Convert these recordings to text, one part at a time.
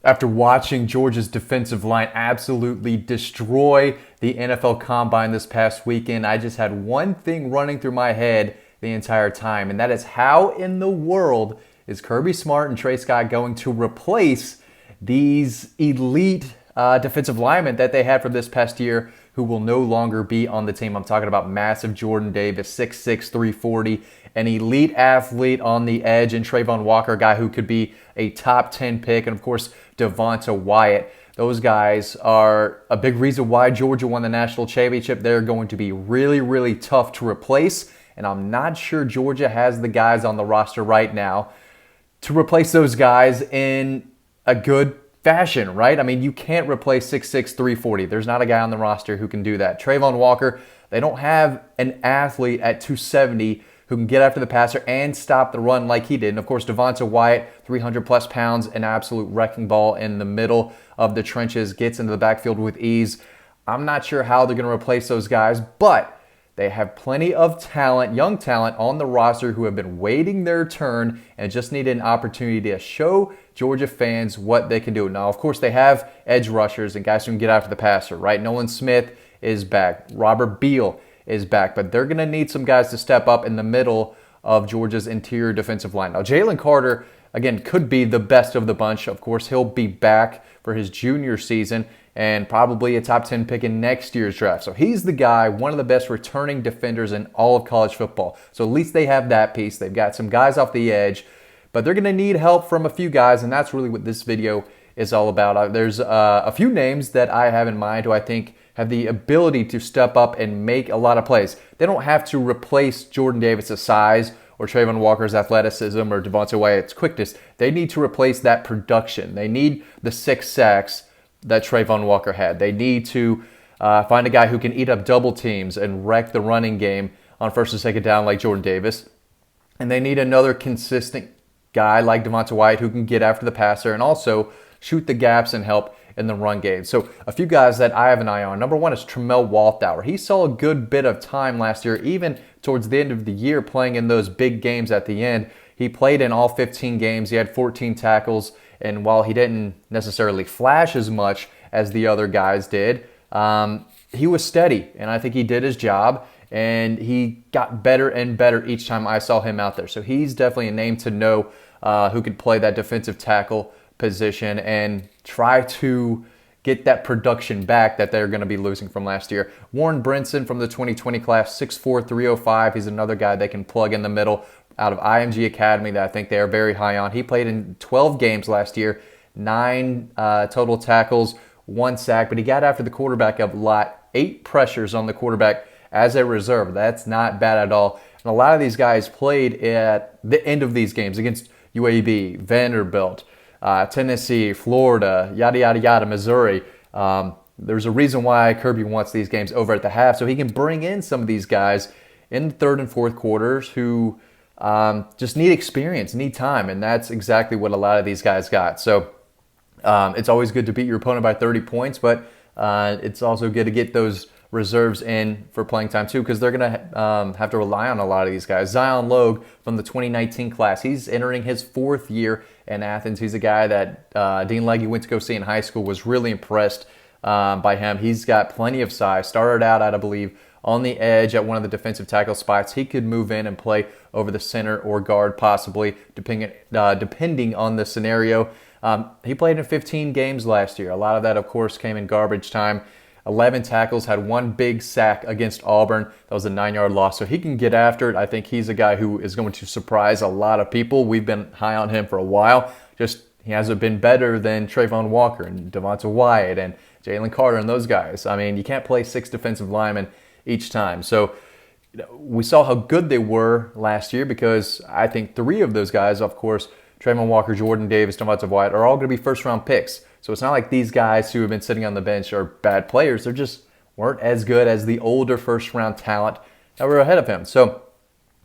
After watching Georgia's defensive line absolutely destroy the NFL Combine this past weekend, I just had one thing running through my head the entire time, and that is how in the world is Kirby Smart and Trey Scott going to replace these elite defensive linemen that they had from this past year who will no longer be on the team. I'm talking about massive Jordan Davis, 6'6", 340, an elite athlete on the edge, and Trayvon Walker, a guy who could be a top 10 pick, and of course, Devonta Wyatt. Those guys are a big reason why Georgia won the national championship. They're going to be really, really tough to replace, and I'm not sure Georgia has the guys on the roster right now to replace those guys in a good fashion, right? I mean, you can't replace 6'6", 340. There's not a guy on the roster who can do that. Trayvon Walker, they don't have an athlete at 270 who can get after the passer and stop the run like he did. And of course, Devonta Wyatt, 300 plus pounds, an absolute wrecking ball in the middle of the trenches, gets into the backfield with ease. I'm not sure how they're going to replace those guys, but they have plenty of talent, young talent on the roster who have been waiting their turn and just need an opportunity to show Georgia fans what they can do. Now, of course, they have edge rushers and guys who can get after the passer, right? Nolan Smith is back. Robert Beal is back, but they're going to need some guys to step up in the middle of Georgia's interior defensive line. Now, Jalen Carter, again, could be the best of the bunch. Of course, he'll be back for his junior season and probably a top 10 pick in next year's draft. So he's the guy, one of the best returning defenders in all of college football. So at least they have that piece. They've got some guys off the edge, but they're going to need help from a few guys, and that's really what this video is all about. There's a few names that I have in mind who I think have the ability to step up and make a lot of plays. They don't have to replace Jordan Davis' size or Trayvon Walker's athleticism or Devonta Wyatt's quickness. They need to replace that production. They need the 6 sacks that Trayvon Walker had. They need to find a guy who can eat up double teams and wreck the running game on first and second down like Jordan Davis. And they need another consistent guy like Devonta Wyatt who can get after the passer and also shoot the gaps and help in the run game. So a few guys that I have an eye on. Number one is Tremel Walthower. He saw a good bit of time last year, even towards the end of the year, playing in those big games at the end. He played in all 15 games. He had 14 tackles. And while he didn't necessarily flash as much as the other guys did, he was steady. And I think he did his job. And he got better and better each time I saw him out there. So he's definitely a name to know who could play that defensive tackle position and try to get that production back that they're going to be losing from last year. Warren Brenson from the 2020 class, 6'4", 305. He's another guy they can plug in the middle out of IMG Academy that I think they are very high on. He played in 12 games last year, 9 total tackles, 1 sack, but he got after the quarterback a lot, 8 pressures on the quarterback as a reserve. That's not bad at all. And a lot of these guys played at the end of these games against UAB, Vanderbilt, Tennessee, Florida, yada, yada, yada, Missouri. There's a reason why Kirby wants these games over at the half, so he can bring in some of these guys in the third and fourth quarters who just need experience, need time, and that's exactly what a lot of these guys got. So it's always good to beat your opponent by 30 points, but it's also good to get those reserves in for playing time too, because they're going to have to rely on a lot of these guys. Zion Logue from the 2019 class, he's entering his 4th year in Athens. He's a guy that Dean Legge went to go see in high school, was really impressed by him. He's got plenty of size. Started out at, I believe, on the edge at one of the defensive tackle spots. He could move in and play over the center or guard possibly, depending on the scenario. He played in 15 games last year. A lot of that, of course, came in garbage time. 11 tackles, had 1 big sack against Auburn. That was a 9-yard loss. So he can get after it. I think he's a guy who is going to surprise a lot of people. We've been high on him for a while. Just he hasn't been better than Trayvon Walker and Devonta Wyatt and Jalen Carter and those guys. I mean, you can't play 6 defensive linemen each time. So we saw how good they were last year because I think 3 of those guys, of course, Tremel Walker, Jordan Davis, Devonta Wyatt, are all going to be first-round picks. So it's not like these guys who have been sitting on the bench are bad players. They just weren't as good as the older first-round talent that were ahead of him. So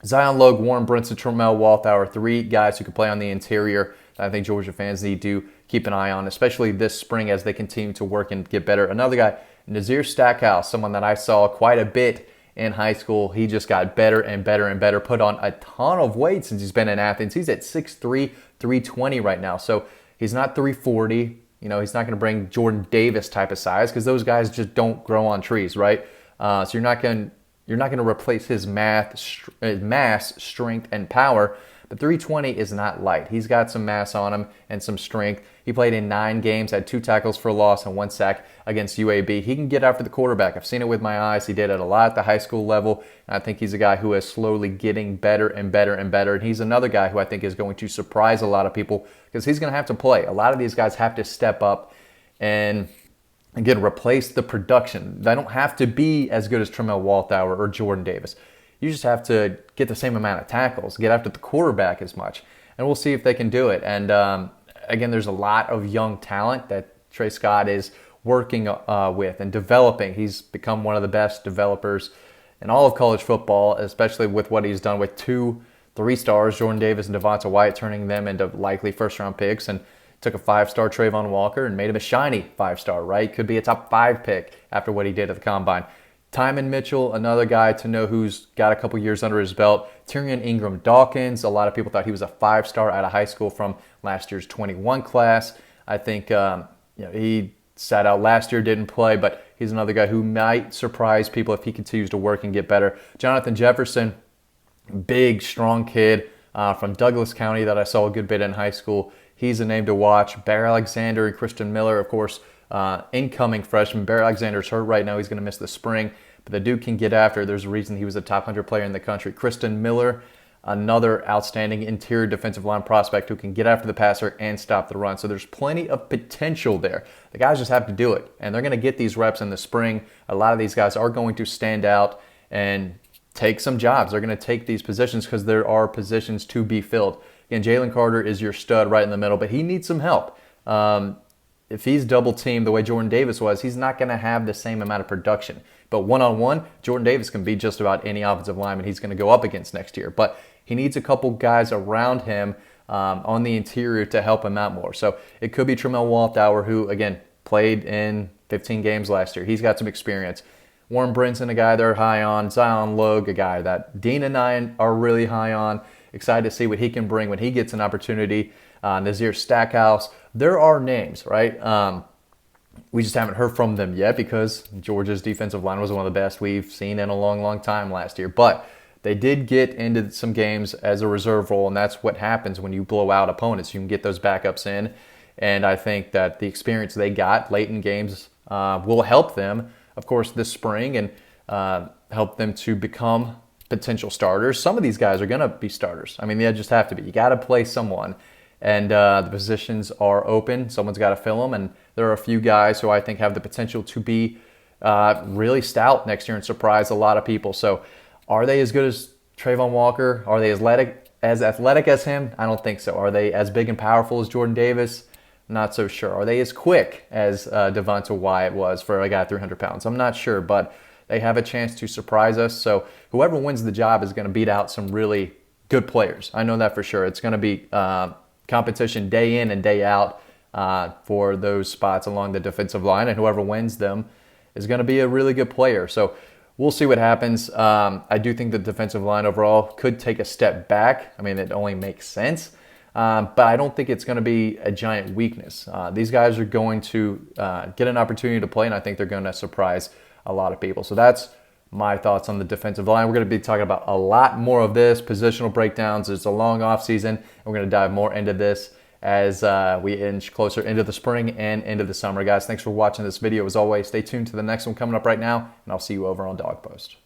Zion Logue, Warren Brenson, Tremel Walthower, 3 guys who can play on the interior that I think Georgia fans need to keep an eye on, especially this spring as they continue to work and get better. Another guy, Nazir Stackhouse, someone that I saw quite a bit in high school. He just got better and better and better, put on a ton of weight since he's been in Athens. He's at 6'3", 320 right now. So he's not 340. You know, he's not going to bring Jordan Davis type of size because those guys just don't grow on trees, right? So you're not going to replace his mass, strength, and power. But 320 is not light. He's got some mass on him and some strength. He played in 9 games, had 2 tackles for a loss and 1 sack against UAB. He can get after the quarterback. I've seen it with my eyes. He did it a lot at the high school level. And I think he's a guy who is slowly getting better and better and better. And he's another guy who I think is going to surprise a lot of people because he's going to have to play. A lot of these guys have to step up and, again, replace the production. They don't have to be as good as Tremel Walthower or Jordan Davis. You just have to get the same amount of tackles, get after the quarterback as much, and we'll see if they can do it. And again, there's a lot of young talent that Trey Scott is working with and developing. He's become one of the best developers in all of college football, especially with what he's done with 2 3-stars, Jordan Davis and Devonta Wyatt, turning them into likely first-round picks, and took a 5-star Trayvon Walker and made him a shiny 5-star, right? Could be a top 5 pick after what he did at the Combine. Timon Mitchell, another guy to know who's got a couple years under his belt. Tyrion Ingram Dawkins, a lot of people thought he was a 5-star out of high school from last year's 21 class. I think he sat out last year, didn't play, but he's another guy who might surprise people if he continues to work and get better. Jonathan Jefferson, big, strong kid from Douglas County that I saw a good bit in high school. He's a name to watch. Bear Alexander and Kristen Miller, of course, incoming freshman. Bear Alexander's hurt right now. He's going to miss the spring. But the dude can get after. There's a reason he was a top 100 player in the country. Kristen Miller, another outstanding interior defensive line prospect who can get after the passer and stop the run. So there's plenty of potential there. The guys just have to do it. And they're going to get these reps in the spring. A lot of these guys are going to stand out and take some jobs. They're going to take these positions because there are positions to be filled. Again, Jalen Carter is your stud right in the middle, but he needs some help. If he's double-teamed the way Jordan Davis was, he's not going to have the same amount of production. But one-on-one, Jordan Davis can beat just about any offensive lineman he's going to go up against next year. But he needs a couple guys around him on the interior to help him out more. So it could be Tremel Walthower, who, again, played in 15 games last year. He's got some experience. Warren Brenson, a guy they're high on. Zion Logue, a guy that Dean and I are really high on. Excited to see what he can bring when he gets an opportunity. Nazir Stackhouse. There are names, right? We just haven't heard from them yet because Georgia's defensive line was one of the best we've seen in a long, long time last year. But they did get into some games as a reserve role, and that's what happens when you blow out opponents. You can get those backups in, and I think that the experience they got late in games will help them, of course, this spring and help them to become potential starters. Some of these guys are going to be starters. I mean, they just have to be. You got to play someone. And the positions are open. Someone's got to fill them. And there are a few guys who I think have the potential to be really stout next year and surprise a lot of people. So are they as good as Trayvon Walker? Are they as athletic as him? I don't think so. Are they as big and powerful as Jordan Davis? Not so sure. Are they as quick as Devonta Wyatt was for a guy at 300 pounds? I'm not sure, but they have a chance to surprise us. So whoever wins the job is going to beat out some really good players. I know that for sure. It's going to be competition day in and day out for those spots along the defensive line, and whoever wins them is going to be a really good player. So we'll see what happens. I do think the defensive line overall could take a step back. I mean, it only makes sense, but I don't think it's going to be a giant weakness. These guys are going to get an opportunity to play, and I think they're going to surprise a lot of people. So that's my thoughts on the defensive line. We're going to be talking about a lot more of this, positional breakdowns. It's a long off season. We're going to dive more into this as we inch closer into the spring and into the summer. Guys, thanks for watching this video. As always, stay tuned to the next one coming up right now, and I'll see you over on Dog Post.